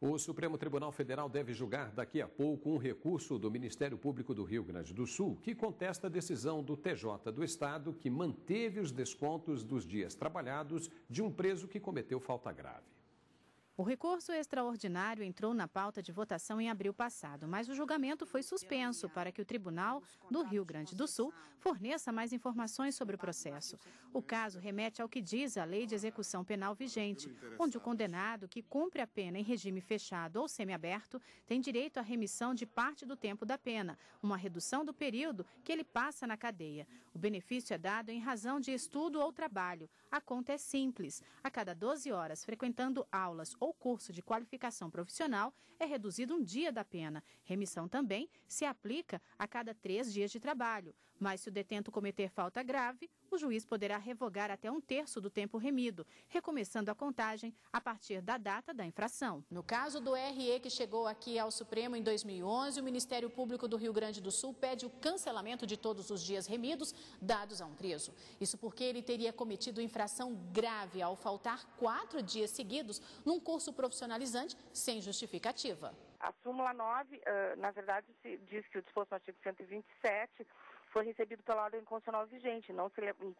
O Supremo Tribunal Federal deve julgar daqui a pouco um recurso do Ministério Público do Rio Grande do Sul que contesta a decisão do TJ do Estado que manteve os descontos dos dias trabalhados de um preso que cometeu falta grave. O recurso extraordinário entrou na pauta de votação em abril passado, mas o julgamento foi suspenso para que o Tribunal do Rio Grande do Sul forneça mais informações sobre o processo. O caso remete ao que diz a Lei de Execução Penal vigente, onde o condenado que cumpre a pena em regime fechado ou semiaberto tem direito à remissão de parte do tempo da pena, uma redução do período que ele passa na cadeia. O benefício é dado em razão de estudo ou trabalho. A conta é simples. A cada 12 horas, frequentando aulas ou curso de qualificação profissional, é reduzido um dia da pena. Remissão também se aplica a cada 3 dias de trabalho. Mas se o detento cometer falta grave, o juiz poderá revogar até 1/3 do tempo remido, recomeçando a contagem a partir da data da infração. No caso do RE que chegou aqui ao Supremo em 2011, o Ministério Público do Rio Grande do Sul pede o cancelamento de todos os dias remidos dados a um preso. Isso porque ele teria cometido infração grave ao faltar 4 dias seguidos num curso profissionalizante sem justificativa. A súmula 9, na verdade, diz que o disposto no artigo 127 foi recebido pela ordem constitucional vigente,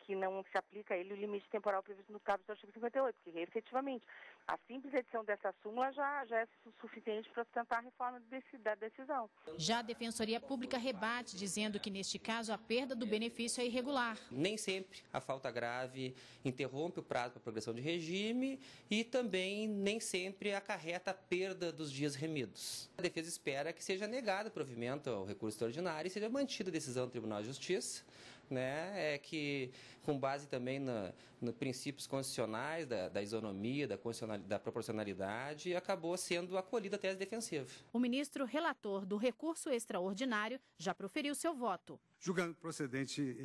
que não se aplica a ele o limite temporal previsto no caput do artigo 58, porque efetivamente a simples edição dessa súmula já é suficiente para sustentar a reforma da decisão. Já a Defensoria Pública rebate, dizendo que neste caso a perda do benefício é irregular. Nem sempre a falta grave interrompe o prazo para a progressão de regime e também nem sempre acarreta a perda dos dias remidos. A defesa espera que seja negado o provimento ao recurso extraordinário e seja mantida a decisão do Tribunal de Justiça, né, que com base também nos princípios constitucionais da isonomia, da proporcionalidade, acabou sendo acolhida a tese defensiva. O ministro relator do recurso extraordinário já proferiu seu voto. Julgando procedente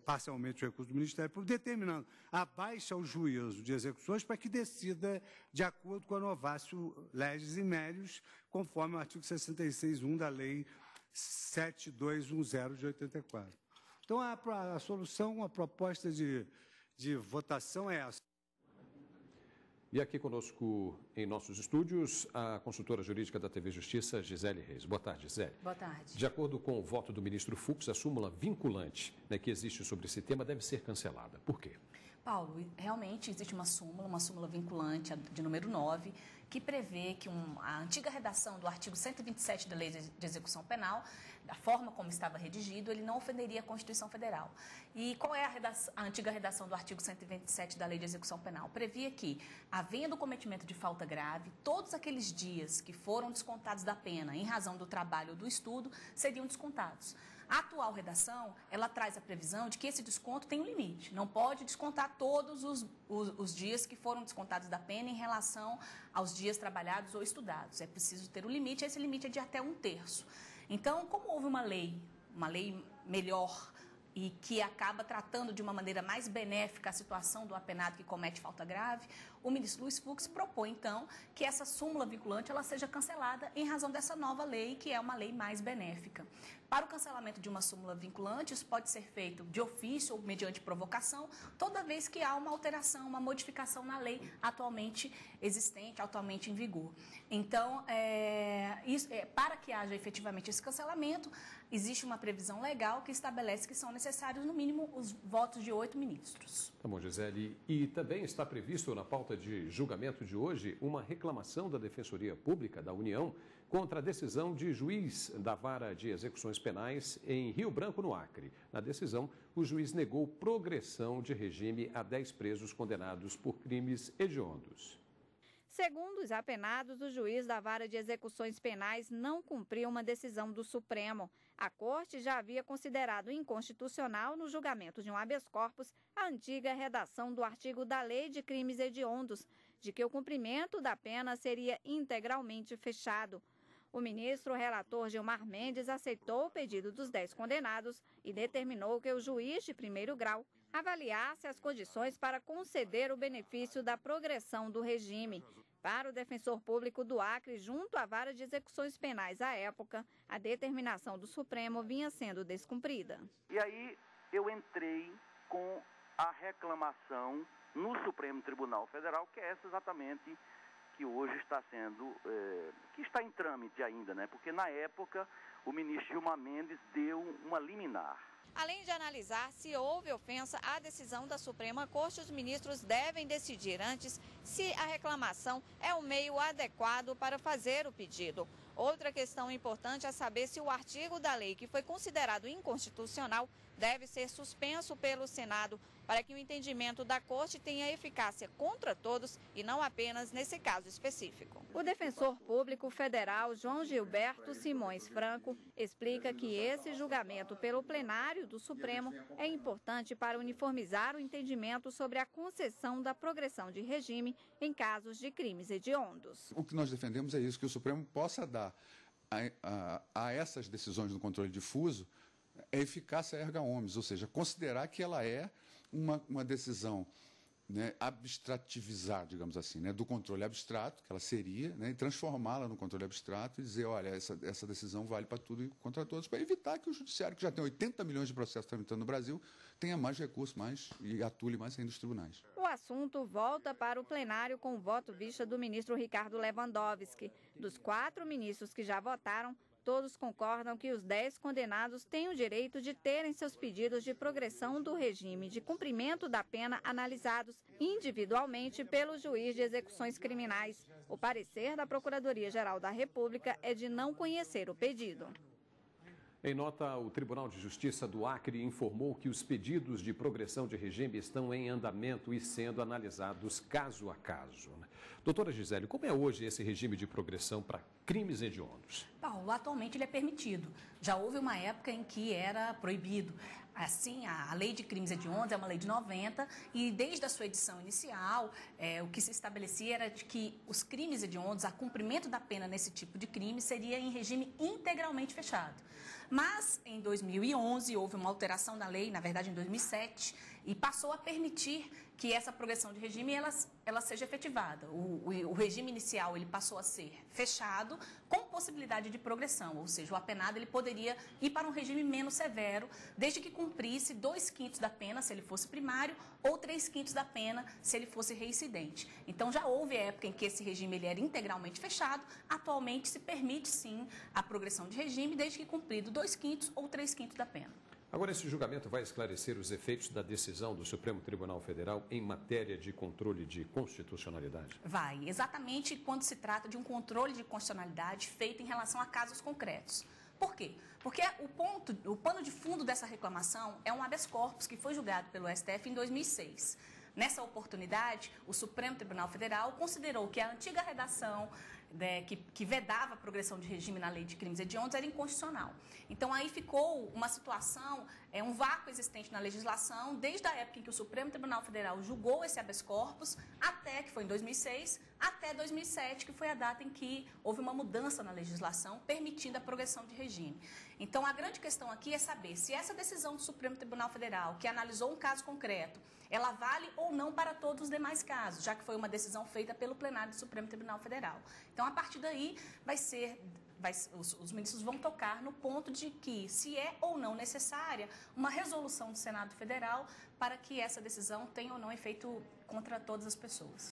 parcialmente o recurso do Ministério Público, determinando a baixa ao juízo de execuções para que decida de acordo com a novatio legis e merius, conforme o artigo 66.1 da Lei 7210 de 84. Então, a solução, a proposta de votação é essa. E aqui conosco em nossos estúdios, a consultora jurídica da TV Justiça, Gisele Reis. Boa tarde, Gisele. Boa tarde. De acordo com o voto do ministro Fux, a súmula vinculante que existe sobre esse tema deve ser cancelada. Por quê? Paulo, realmente existe uma súmula vinculante de número 9, que prevê que a antiga redação do artigo 127 da Lei de Execução Penal, da forma como estava redigido, ele não ofenderia a Constituição Federal. E qual é a antiga redação do artigo 127 da Lei de Execução Penal? Previa que, havendo o cometimento de falta grave, todos aqueles dias que foram descontados da pena em razão do trabalho ou do estudo seriam descontados. A atual redação, ela traz a previsão de que esse desconto tem um limite. Não pode descontar todos os dias que foram descontados da pena em relação aos dias trabalhados ou estudados. É preciso ter um limite, esse limite é de até 1/3. Então, como houve uma lei melhor e que acaba tratando de uma maneira mais benéfica a situação do apenado que comete falta grave, o ministro Luiz Fux propõe, então, que essa súmula vinculante ela seja cancelada em razão dessa nova lei, que é uma lei mais benéfica. Para o cancelamento de uma súmula vinculante, isso pode ser feito de ofício ou mediante provocação, toda vez que há uma alteração, uma modificação na lei atualmente existente, atualmente em vigor. Então, para que haja efetivamente esse cancelamento, existe uma previsão legal que estabelece que são necessários, no mínimo, os votos de 8 ministros. Tá bom, Gisele. E também está previsto na pauta de julgamento de hoje uma reclamação da Defensoria Pública da União contra a decisão de juiz da Vara de Execuções Penais em Rio Branco, no Acre. Na decisão, o juiz negou progressão de regime a 10 presos condenados por crimes hediondos. Segundo os apenados, o juiz da Vara de Execuções Penais não cumpriu uma decisão do Supremo. A Corte já havia considerado inconstitucional, no julgamento de um habeas corpus, a antiga redação do artigo da Lei de Crimes Hediondos, de que o cumprimento da pena seria integralmente fechado. O ministro relator Gilmar Mendes aceitou o pedido dos 10 condenados e determinou que o juiz de primeiro grau avaliasse as condições para conceder o benefício da progressão do regime. Para o defensor público do Acre, junto à Vara de Execuções Penais à época, a determinação do Supremo vinha sendo descumprida. E aí eu entrei com a reclamação no Supremo Tribunal Federal, que é essa exatamente, que hoje está que está em trâmite ainda, né? Porque na época o ministro Gilmar Mendes deu uma liminar. Além de analisar se houve ofensa à decisão da Suprema Corte, os ministros devem decidir antes se a reclamação é o meio adequado para fazer o pedido. Outra questão importante é saber se o artigo da lei que foi considerado inconstitucional deve ser suspenso pelo Senado para que o entendimento da Corte tenha eficácia contra todos e não apenas nesse caso específico. O defensor público federal João Gilberto Simões Franco explica que esse julgamento pelo plenário do Supremo é importante para uniformizar o entendimento sobre a concessão da progressão de regime em casos de crimes hediondos. O que nós defendemos é isso, que o Supremo possa dar a essas decisões do controle difuso a eficácia erga omnes, ou seja, considerar que ela é uma decisão, né, abstrativizar, digamos assim, né, do controle abstrato, que ela seria, né, e transformá-la no controle abstrato e dizer, olha, essa decisão vale para tudo e contra todos, para evitar que o judiciário, que já tem 80 milhões de processos tramitando no Brasil, tenha mais recursos e atule mais ainda os tribunais. O assunto volta para o plenário com o voto vista do ministro Ricardo Lewandowski. Dos 4 ministros que já votaram, todos concordam que os 10 condenados têm o direito de terem seus pedidos de progressão do regime de cumprimento da pena analisados individualmente pelo juiz de execuções criminais. O parecer da Procuradoria-Geral da República é de não conhecer o pedido. Em nota, o Tribunal de Justiça do Acre informou que os pedidos de progressão de regime estão em andamento e sendo analisados caso a caso. Doutora Gisele, como é hoje esse regime de progressão para crimes hediondos? Paulo, atualmente ele é permitido. Já houve uma época em que era proibido. Assim, a lei de crimes hediondos é uma lei de 90 e desde a sua edição inicial, o que se estabelecia era de que os crimes hediondos, a cumprimento da pena nesse tipo de crime, seria em regime integralmente fechado. Mas, em 2011, houve uma alteração na lei, na verdade em 2007, e passou a permitir que essa progressão de regime ela seja efetivada. O regime inicial ele passou a ser fechado com possibilidade de progressão, ou seja, o apenado ele poderia ir para um regime menos severo, desde que cumprisse 2/5 da pena se ele fosse primário ou 3/5 da pena se ele fosse reincidente. Então já houve época em que esse regime ele era integralmente fechado, atualmente se permite sim a progressão de regime desde que cumprido 2/5 ou 3/5 da pena. Agora, esse julgamento vai esclarecer os efeitos da decisão do Supremo Tribunal Federal em matéria de controle de constitucionalidade? Vai, exatamente quando se trata de um controle de constitucionalidade feito em relação a casos concretos. Por quê? Porque o pano de fundo dessa reclamação é um habeas corpus que foi julgado pelo STF em 2006. Nessa oportunidade, o Supremo Tribunal Federal considerou que a antiga redação que vedava a progressão de regime na lei de crimes hediondos era inconstitucional. Então, aí ficou uma situação, um vácuo existente na legislação, desde a época em que o Supremo Tribunal Federal julgou esse habeas corpus, até, que foi em 2006, até 2007, que foi a data em que houve uma mudança na legislação, permitindo a progressão de regime. Então, a grande questão aqui é saber se essa decisão do Supremo Tribunal Federal, que analisou um caso concreto, ela vale ou não para todos os demais casos, já que foi uma decisão feita pelo plenário do Supremo Tribunal Federal. Então, a partir daí, os ministros vão tocar no ponto de que se é ou não necessária uma resolução do Senado Federal para que essa decisão tenha ou não efeito contra todas as pessoas.